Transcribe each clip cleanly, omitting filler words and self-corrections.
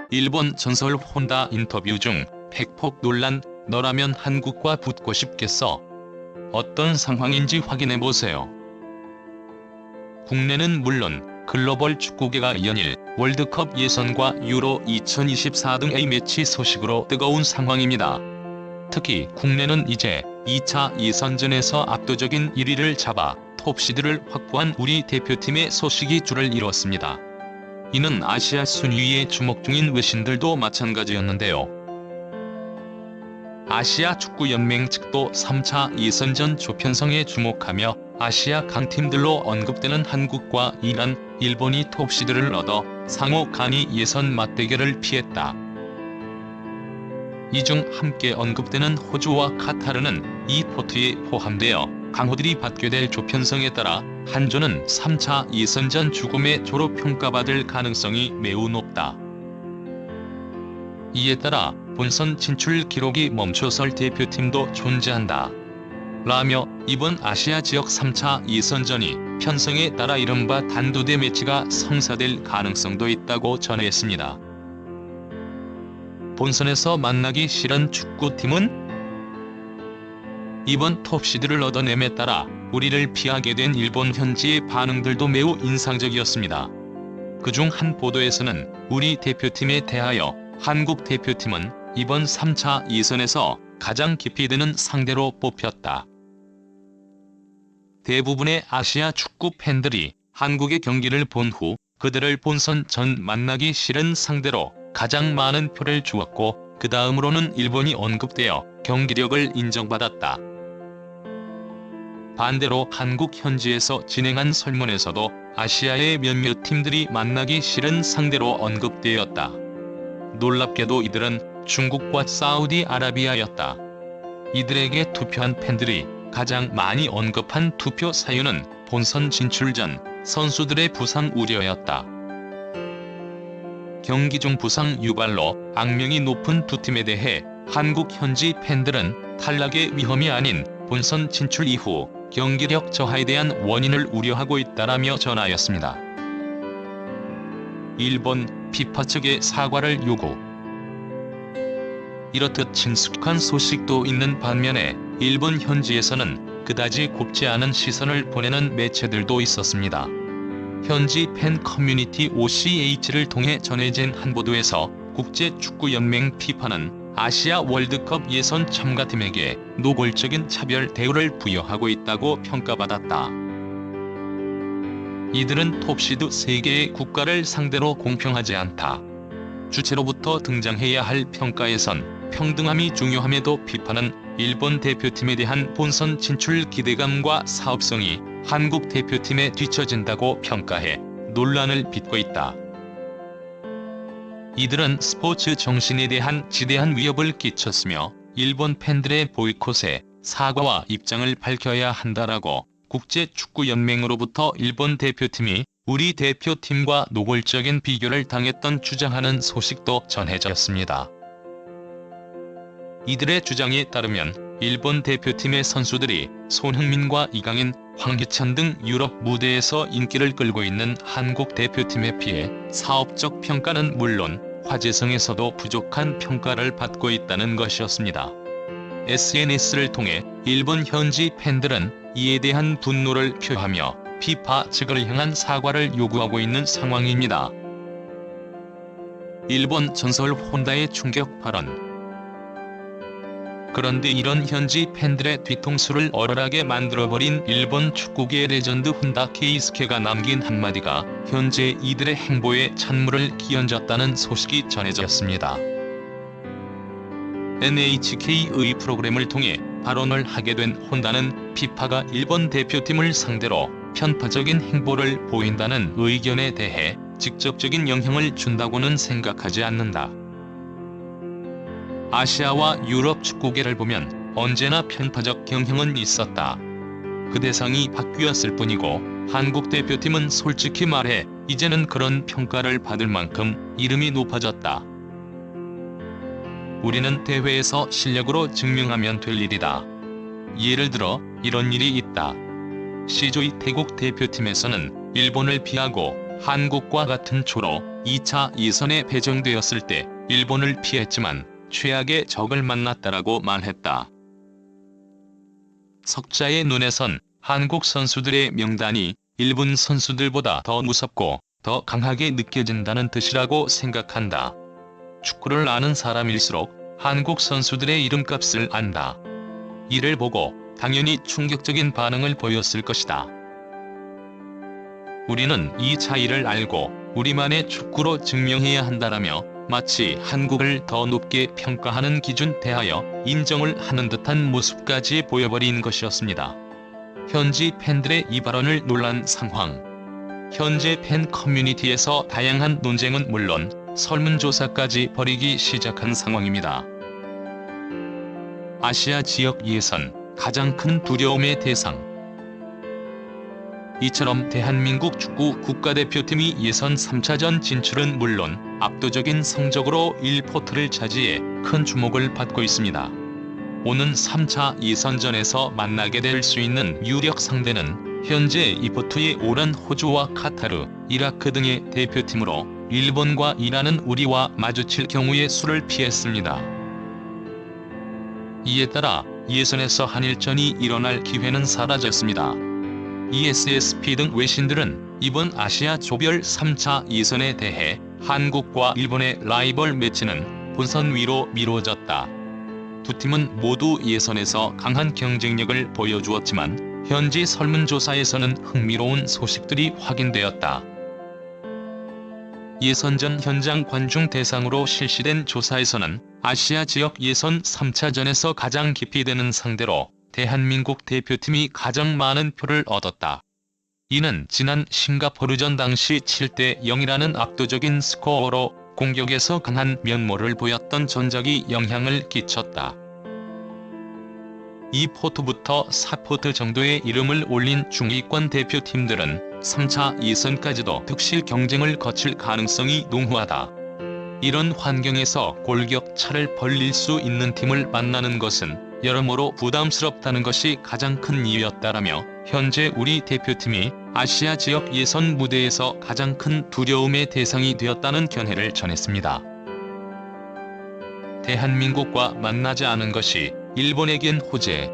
일본 전설 혼다 인터뷰 중 팩폭 논란, 너라면 한국과 붙고 싶겠어? 어떤 상황인지 확인해보세요. 국내는 물론 글로벌 축구계가 연일 월드컵 예선과 유로 2024 등 A매치 소식으로 뜨거운 상황입니다. 특히 국내는 이제 2차 예선전에서 압도적인 1위를 잡아 톱시드를 확보한 우리 대표팀의 소식이 줄을 이뤘습니다. 이는 아시아 순위에 주목 중인 외신들도 마찬가지였는데요. 아시아 축구연맹 측도 3차 예선전 조편성에 주목하며 아시아 강팀들로 언급되는 한국과 이란, 일본이 톱시드를 얻어 상호 간이 예선 맞대결을 피했다. 이 중 함께 언급되는 호주와 카타르는 이 포트에 포함되어 강호들이 받게 될 조편성에 따라 한조는 3차 예선전 죽음의 조로 평가받을 가능성이 매우 높다. 이에 따라 본선 진출 기록이 멈춰설 대표팀도 존재한다. 라며 이번 아시아 지역 3차 예선전이 편성에 따라 이른바 단두대 매치가 성사될 가능성도 있다고 전했습니다. 본선에서 만나기 싫은 축구팀은? 이번 톱시드를 얻어냄에 따라 우리를 피하게 된 일본 현지의 반응들도 매우 인상적이었습니다. 그중 한 보도에서는 우리 대표팀에 대하여 한국 대표팀은 이번 3차 예선에서 가장 깊이 드는 상대로 뽑혔다. 대부분의 아시아 축구 팬들이 한국의 경기를 본 후 그들을 본선 전 만나기 싫은 상대로 가장 많은 표를 주었고 그 다음으로는 일본이 언급되어 경기력을 인정받았다. 반대로 한국 현지에서 진행한 설문에서도 아시아의 몇몇 팀들이 만나기 싫은 상대로 언급되었다. 놀랍게도 이들은 중국과 사우디아라비아였다. 이들에게 투표한 팬들이 가장 많이 언급한 투표 사유는 본선 진출 전 선수들의 부상 우려였다. 경기 중 부상 유발로 악명이 높은 두 팀에 대해 한국 현지 팬들은 탈락의 위험이 아닌 본선 진출 이후 경기력 저하에 대한 원인을 우려하고 있다라며 전하였습니다. 일본 피파 측의 사과를 요구. 이렇듯 친숙한 소식도 있는 반면에 일본 현지에서는 그다지 곱지 않은 시선을 보내는 매체들도 있었습니다. 현지 팬 커뮤니티 OCH를 통해 전해진 한 보도에서 국제축구연맹 피파는 아시아 월드컵 예선 참가팀에게 노골적인 차별 대우를 부여하고 있다고 평가받았다. 이들은 톱시드 3개의 국가를 상대로 공평하지 않다. 주체로부터 등장해야 할 평가에선 평등함이 중요함에도 피파는 일본 대표팀에 대한 본선 진출 기대감과 사업성이 한국 대표팀에 뒤처진다고 평가해 논란을 빚고 있다. 이들은 스포츠 정신에 대한 지대한 위협을 끼쳤으며 일본 팬들의 보이콧에 사과와 입장을 밝혀야 한다라고 국제축구연맹으로부터 일본 대표팀이 우리 대표팀과 노골적인 비교를 당했던 주장하는 소식도 전해졌습니다. 이들의 주장에 따르면 일본 대표팀의 선수들이 손흥민과 이강인, 황희찬 등 유럽 무대에서 인기를 끌고 있는 한국 대표팀에 비해 사업적 평가는 물론 화제성에서도 부족한 평가를 받고 있다는 것이었습니다. SNS를 통해 일본 현지 팬들은 이에 대한 분노를 표하며 피파 측을 향한 사과를 요구하고 있는 상황입니다. 일본 전설 혼다의 충격 발언. 그런데 이런 현지 팬들의 뒤통수를 얼얼하게 만들어버린 일본 축구계의 레전드 혼다 케이스케가 남긴 한마디가 현재 이들의 행보에 찬물을 끼얹었다는 소식이 전해졌습니다. NHK의 프로그램을 통해 발언을 하게 된 혼다는 피파가 일본 대표팀을 상대로 편파적인 행보를 보인다는 의견에 대해 직접적인 영향을 준다고는 생각하지 않는다. 아시아와 유럽 축구계를 보면 언제나 편파적 경향은 있었다. 그 대상이 바뀌었을 뿐이고 한국 대표팀은 솔직히 말해 이제는 그런 평가를 받을 만큼 이름이 높아졌다. 우리는 대회에서 실력으로 증명하면 될 일이다. 예를 들어 이런 일이 있다. C조의 태국 대표팀에서는 일본을 피하고 한국과 같은 조로 2차 예선에 배정되었을 때 일본을 피했지만 최악의 적을 만났다라고 말했다. 석자의 눈에선 한국 선수들의 명단이 일본 선수들보다 더 무섭고 더 강하게 느껴진다는 뜻이라고 생각한다. 축구를 아는 사람일수록 한국 선수들의 이름값을 안다. 이를 보고 당연히 충격적인 반응을 보였을 것이다. 우리는 이 차이를 알고 우리만의 축구로 증명해야 한다라며 마치 한국을 더 높게 평가하는 기준 대하여 인정을 하는 듯한 모습까지 보여버린 것이었습니다. 현지 팬들의 이 발언을 놀란 상황. 현재 팬 커뮤니티에서 다양한 논쟁은 물론 설문조사까지 벌이기 시작한 상황입니다. 아시아 지역 예선 가장 큰 두려움의 대상. 이처럼 대한민국 축구 국가대표팀이 예선 3차전 진출은 물론 압도적인 성적으로 1포트를 차지해 큰 주목을 받고 있습니다. 오는 3차 예선전에서 만나게 될 수 있는 유력 상대는 현재 2포트에 오른 호주와 카타르, 이라크 등의 대표팀으로 일본과 이란은 우리와 마주칠 경우에 수를 피했습니다. 이에 따라 예선에서 한일전이 일어날 기회는 사라졌습니다. ESSP 등 외신들은 이번 아시아 조별 3차 예선에 대해 한국과 일본의 라이벌 매치는 본선 위로 미뤄졌다. 두 팀은 모두 예선에서 강한 경쟁력을 보여주었지만 현지 설문조사에서는 흥미로운 소식들이 확인되었다. 예선전 현장 관중 대상으로 실시된 조사에서는 아시아 지역 예선 3차전에서 가장 깊이 되는 상대로 대한민국 대표팀이 가장 많은 표를 얻었다. 이는 지난 싱가포르전 당시 7대 0이라는 압도적인 스코어로 공격에서 강한 면모를 보였던 전적이 영향을 끼쳤다. 2포트부터 4포트 정도의 이름을 올린 중위권 대표팀들은 3차 예선까지도 득실 경쟁을 거칠 가능성이 농후하다. 이런 환경에서 골격 차를 벌릴 수 있는 팀을 만나는 것은 여러모로 부담스럽다는 것이 가장 큰 이유였다라며 현재 우리 대표팀이 아시아 지역 예선 무대에서 가장 큰 두려움의 대상이 되었다는 견해를 전했습니다. 대한민국과 만나지 않은 것이 일본에겐 호재.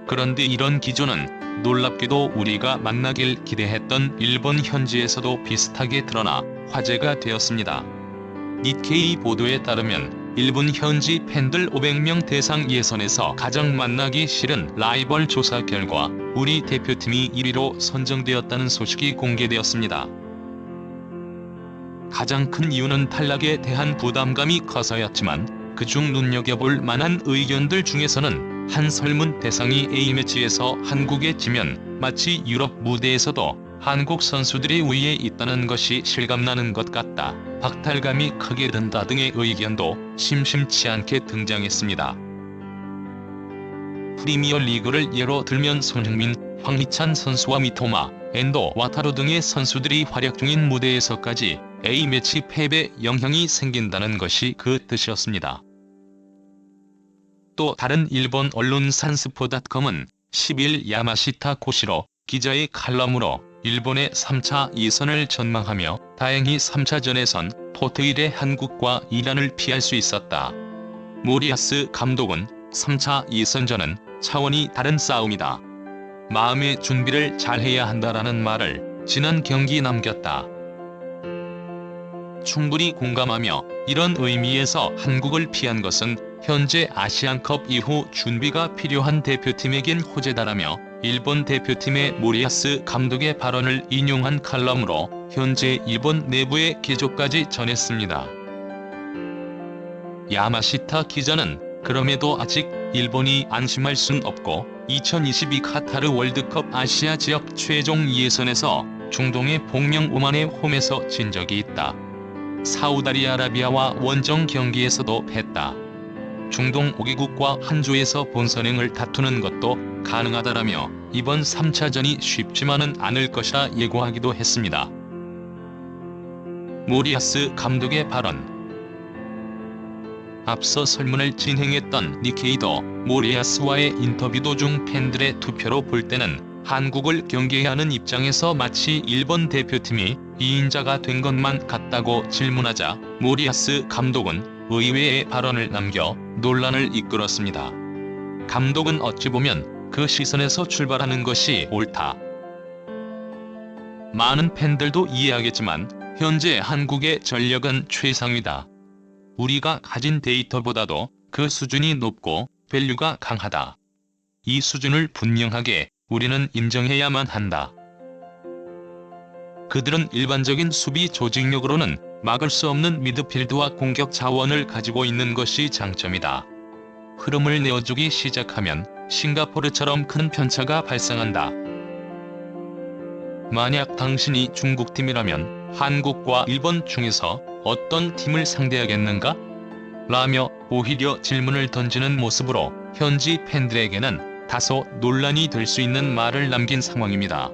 그런데 이런 기조는 놀랍게도 우리가 만나길 기대했던 일본 현지에서도 비슷하게 드러나 화제가 되었습니다. 니케이 보도에 따르면 일본 현지 팬들 500명 대상 예선에서 가장 만나기 싫은 라이벌 조사 결과 우리 대표팀이 1위로 선정되었다는 소식이 공개되었습니다. 가장 큰 이유는 탈락에 대한 부담감이 커서였지만 그중 눈여겨볼 만한 의견들 중에서는 한 설문 대상이 A매치에서 한국에 지면 마치 유럽 무대에서도 한국 선수들이 위에 있다는 것이 실감나는 것 같다, 박탈감이 크게 든다 등의 의견도 심심치 않게 등장했습니다. 프리미어 리그를 예로 들면 손흥민, 황희찬 선수와 미토마, 엔도, 와타루 등의 선수들이 활약 중인 무대에서까지 A매치 패배 영향이 생긴다는 것이 그 뜻이었습니다. 또 다른 일본 언론 산스포닷컴은 10일 야마시타 고시로 기자의 칼럼으로 일본의 3차 예선을 전망하며 다행히 3차전에선 포트 1의 한국과 이란을 피할 수 있었다. 모리아스 감독은 3차 예선전은 차원이 다른 싸움이다. 마음의 준비를 잘해야 한다라는 말을 지난 경기 남겼다. 충분히 공감하며 이런 의미에서 한국을 피한 것은 현재 아시안컵 이후 준비가 필요한 대표팀에겐 호재다라며 일본 대표팀의 모리아스 감독의 발언을 인용한 칼럼으로 현재 일본 내부의 기조까지 전했습니다. 야마시타 기자는 그럼에도 아직 일본이 안심할 순 없고 2022 카타르 월드컵 아시아 지역 최종 예선에서 중동의 복명 오만의 홈에서 진 적이 있다. 사우디아라비아와 원정 경기에서도 패다. 중동 5개국과 한 조에서 본선행을 다투는 것도 가능하다라며 이번 3차전이 쉽지만은 않을 것이라 예고하기도 했습니다. 모리아스 감독의 발언. 앞서 설문을 진행했던 니케이도 모리아스와의 인터뷰 도중 팬들의 투표로 볼 때는 한국을 경계해야 하는 입장에서 마치 일본 대표팀이 2인자가 된 것만 같다고 질문하자 모리아스 감독은 의외의 발언을 남겨 논란을 이끌었습니다. 감독은 어찌 보면 그 시선에서 출발하는 것이 옳다. 많은 팬들도 이해하겠지만 현재 한국의 전력은 최상위다. 우리가 가진 데이터보다도 그 수준이 높고 밸류가 강하다. 이 수준을 분명하게 우리는 인정해야만 한다. 그들은 일반적인 수비 조직력으로는 막을 수 없는 미드필드와 공격 자원을 가지고 있는 것이 장점이다. 흐름을 내어주기 시작하면 싱가포르처럼 큰 편차가 발생한다. 만약 당신이 중국팀이라면 한국과 일본 중에서 어떤 팀을 상대하겠는가? 라며 오히려 질문을 던지는 모습으로 현지 팬들에게는 다소 논란이 될 수 있는 말을 남긴 상황입니다.